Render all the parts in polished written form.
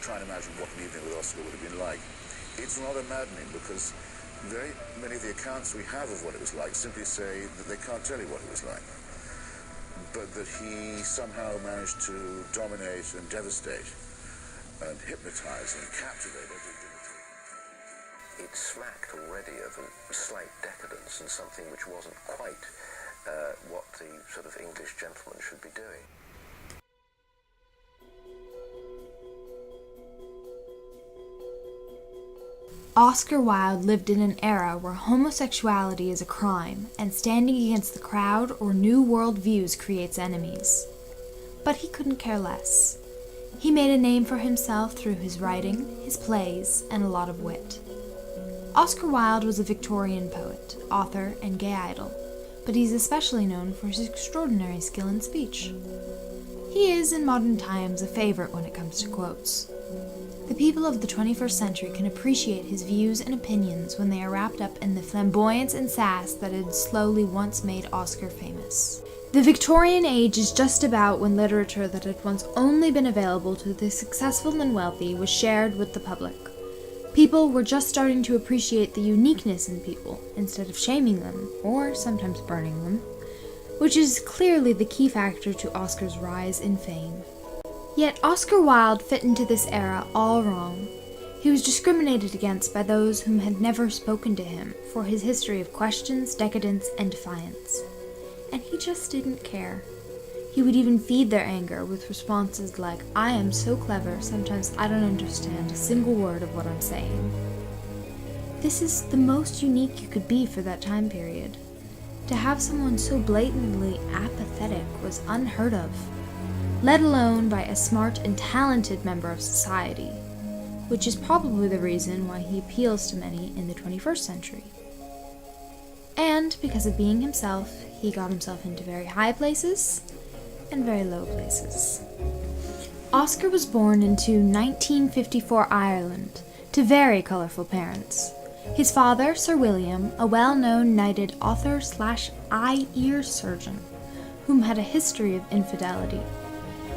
try and imagine what an evening with Oscar would have been like. It's rather maddening because very many of the accounts we have of what it was like simply say that they can't tell you what it was like, but that he somehow managed to dominate and devastate and hypnotize and captivate every Dimitri. It smacked already of a slight decadence and something which wasn't quite what the sort of English gentleman should be doing. Oscar Wilde lived in an era where homosexuality is a crime and standing against the crowd or new world views creates enemies. But he couldn't care less. He made a name for himself through his writing, his plays, and a lot of wit. Oscar Wilde was a Victorian poet, author, and gay idol, but he's especially known for his extraordinary skill in speech. He is, in modern times, a favorite when it comes to quotes. The people of the 21st century can appreciate his views and opinions when they are wrapped up in the flamboyance and sass that had slowly once made Oscar famous. The Victorian age is just about when literature that had once only been available to the successful and wealthy was shared with the public. People were just starting to appreciate the uniqueness in people, instead of shaming them, or sometimes burning them, which is clearly the key factor to Oscar's rise in fame. Yet Oscar Wilde fit into this era all wrong. He was discriminated against by those whom had never spoken to him for his history of questions, decadence, and defiance. And he just didn't care. He would even feed their anger with responses like, "I am so clever, sometimes I don't understand a single word of what I'm saying." This is the most unique you could be for that time period. To have someone so blatantly apathetic was unheard of, let alone by a smart and talented member of society, which is probably the reason why he appeals to many in the 21st century. And because of being himself, he got himself into very high places and very low places. Oscar was born into 1954 Ireland to very colorful parents. His father, Sir William, a well-known knighted author/eye-ear surgeon, whom had a history of infidelity,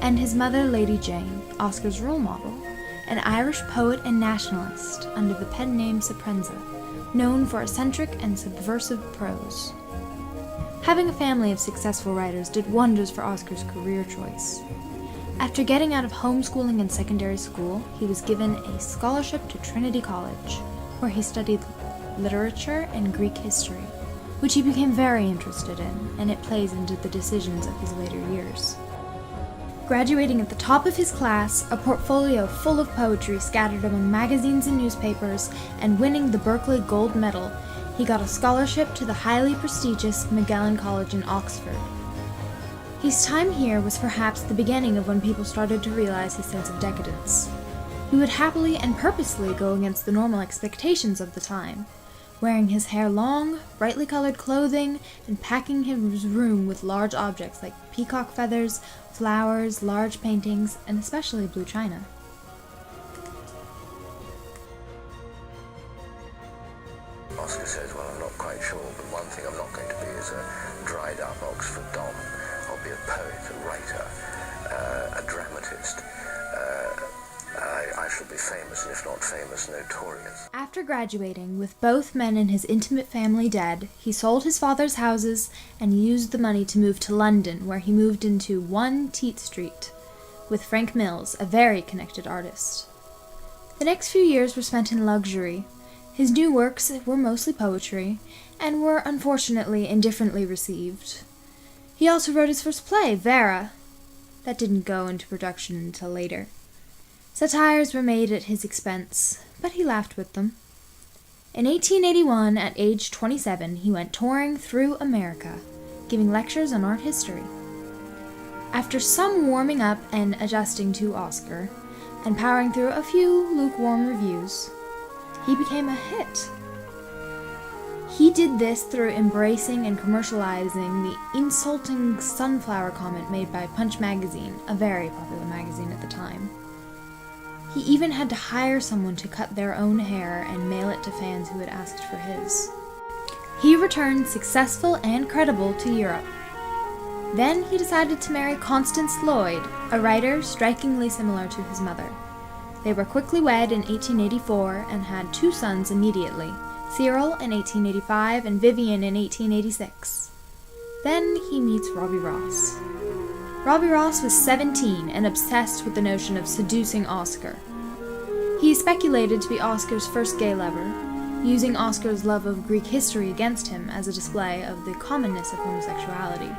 and his mother, Lady Jane, Oscar's role model, an Irish poet and nationalist under the pen name Saprenza, known for eccentric and subversive prose. Having a family of successful writers did wonders for Oscar's career choice. After getting out of homeschooling and secondary school, he was given a scholarship to Trinity College, where he studied literature and Greek history, which he became very interested in, and it plays into the decisions of his later years. Graduating at the top of his class, a portfolio full of poetry scattered among magazines and newspapers, and winning the Berkeley Gold Medal, he got a scholarship to the highly prestigious Magdalen College in Oxford. His time here was perhaps the beginning of when people started to realize his sense of decadence. He would happily and purposely go against the normal expectations of the time, wearing his hair long, brightly colored clothing, and packing his room with large objects like peacock feathers, flowers, large paintings, and especially blue china. Oscar says, well, I'm not quite sure, but one thing I'm not going to be is a dried-up Oxford Don. I'll be a poet, a writer, a dramatist. I shall be famous, and if not famous, notorious. After graduating, with both men in his intimate family dead, he sold his father's houses and used the money to move to London, where he moved into 1 Teat Street with Frank Mills, a very connected artist. The next few years were spent in luxury. His new works were mostly poetry, and were unfortunately indifferently received. He also wrote his first play, Vera. That didn't go into production until later. Satires were made at his expense, but he laughed with them. In 1881, at age 27, he went touring through America, giving lectures on art history. After some warming up and adjusting to Oscar, and powering through a few lukewarm reviews, he became a hit. He did this through embracing and commercializing the insulting sunflower comment made by Punch magazine, a very popular magazine at the time. He even had to hire someone to cut their own hair and mail it to fans who had asked for his. He returned successful and credible to Europe. Then he decided to marry Constance Lloyd, a writer strikingly similar to his mother. They were quickly wed in 1884 and had 2 sons immediately, Cyril in 1885 and Vivian in 1886. Then he meets Robbie Ross. Robbie Ross was 17 and obsessed with the notion of seducing Oscar. He is speculated to be Oscar's first gay lover, using Oscar's love of Greek history against him as a display of the commonness of homosexuality.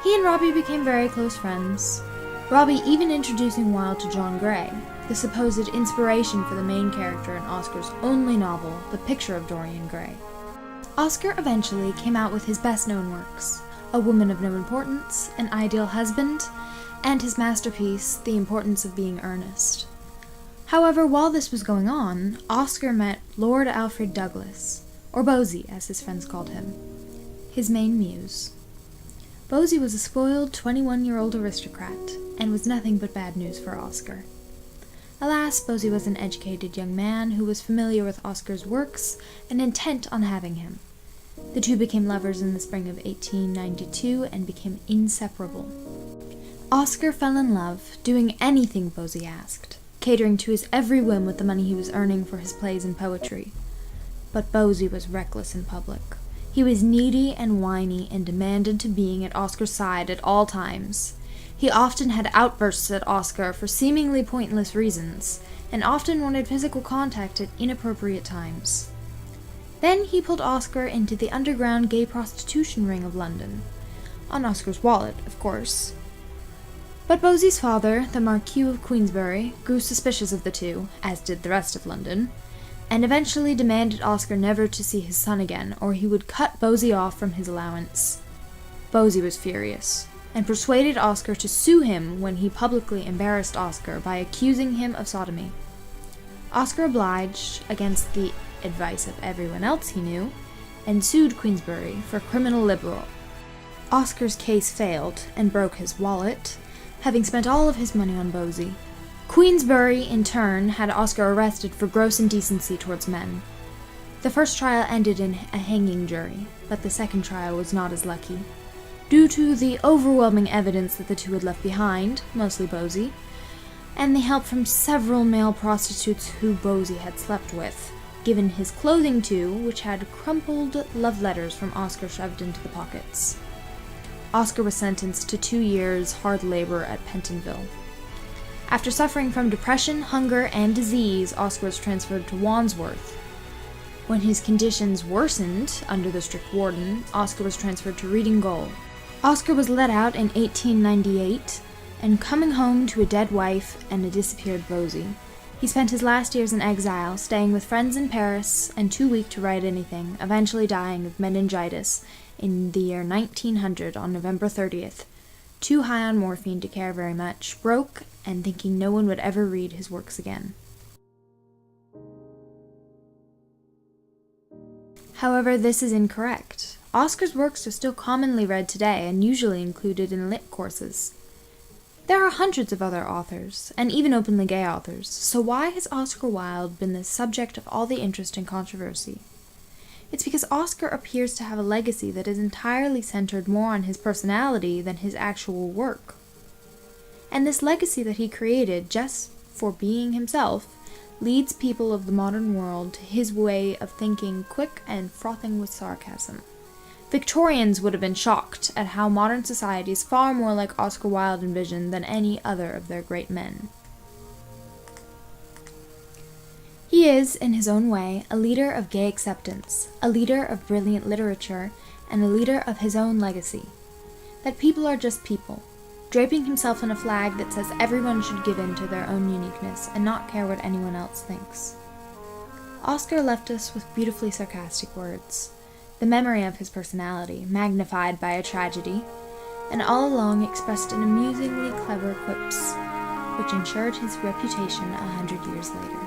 He and Robbie became very close friends, Robbie even introducing Wilde to John Gray, the supposed inspiration for the main character in Oscar's only novel, The Picture of Dorian Gray. Oscar eventually came out with his best-known works, A Woman of No Importance, An Ideal Husband, and his masterpiece, The Importance of Being Earnest. However, while this was going on, Oscar met Lord Alfred Douglas, or Bosie as his friends called him, his main muse. Bosie was a spoiled 21-year-old aristocrat, and was nothing but bad news for Oscar. Alas, Bosie was an educated young man who was familiar with Oscar's works and intent on having him. The two became lovers in the spring of 1892 and became inseparable. Oscar fell in love, doing anything Bosie asked, catering to his every whim with the money he was earning for his plays and poetry. But Bosie was reckless in public. He was needy and whiny and demanded to be at Oscar's side at all times. He often had outbursts at Oscar for seemingly pointless reasons, and often wanted physical contact at inappropriate times. Then he pulled Oscar into the underground gay prostitution ring of London. On Oscar's wallet, of course. But Bosie's father, the Marquis of Queensberry, grew suspicious of the two, as did the rest of London, and eventually demanded Oscar never to see his son again, or he would cut Bosie off from his allowance. Bosie was furious, and persuaded Oscar to sue him when he publicly embarrassed Oscar by accusing him of sodomy. Oscar obliged, against the advice of everyone else he knew, and sued Queensberry for criminal libel. Oscar's case failed and broke his wallet, having spent all of his money on Bosie. Queensberry, in turn, had Oscar arrested for gross indecency towards men. The first trial ended in a hanging jury, but the second trial was not as lucky. Due to the overwhelming evidence that the two had left behind, mostly Bosie, and the help from several male prostitutes who Bosie had slept with, given his clothing to, which had crumpled love letters from Oscar shoved into the pockets. Oscar was sentenced to 2 years hard labor at Pentonville. After suffering from depression, hunger, and disease, Oscar was transferred to Wandsworth. When his conditions worsened under the strict warden, Oscar was transferred to Reading Gaol. Oscar was let out in 1898, and coming home to a dead wife and a disappeared Bosie. He spent his last years in exile, staying with friends in Paris, and too weak to write anything, eventually dying of meningitis in the year 1900 on November 30th, too high on morphine to care very much, broke, and thinking no one would ever read his works again. However, this is incorrect. Oscar's works are still commonly read today and usually included in lit courses. There are hundreds of other authors, and even openly gay authors, so why has Oscar Wilde been the subject of all the interest and controversy? It's because Oscar appears to have a legacy that is entirely centered more on his personality than his actual work. And this legacy that he created, just for being himself, leads people of the modern world to his way of thinking quick and frothing with sarcasm. Victorians would have been shocked at how modern society is far more like Oscar Wilde envisioned than any other of their great men. He is, in his own way, a leader of gay acceptance, a leader of brilliant literature, and a leader of his own legacy. That people are just people, draping himself in a flag that says everyone should give in to their own uniqueness and not care what anyone else thinks. Oscar left us with beautifully sarcastic words, the memory of his personality, magnified by a tragedy, and all along expressed in amusingly clever quips, which ensured his reputation 100 years later.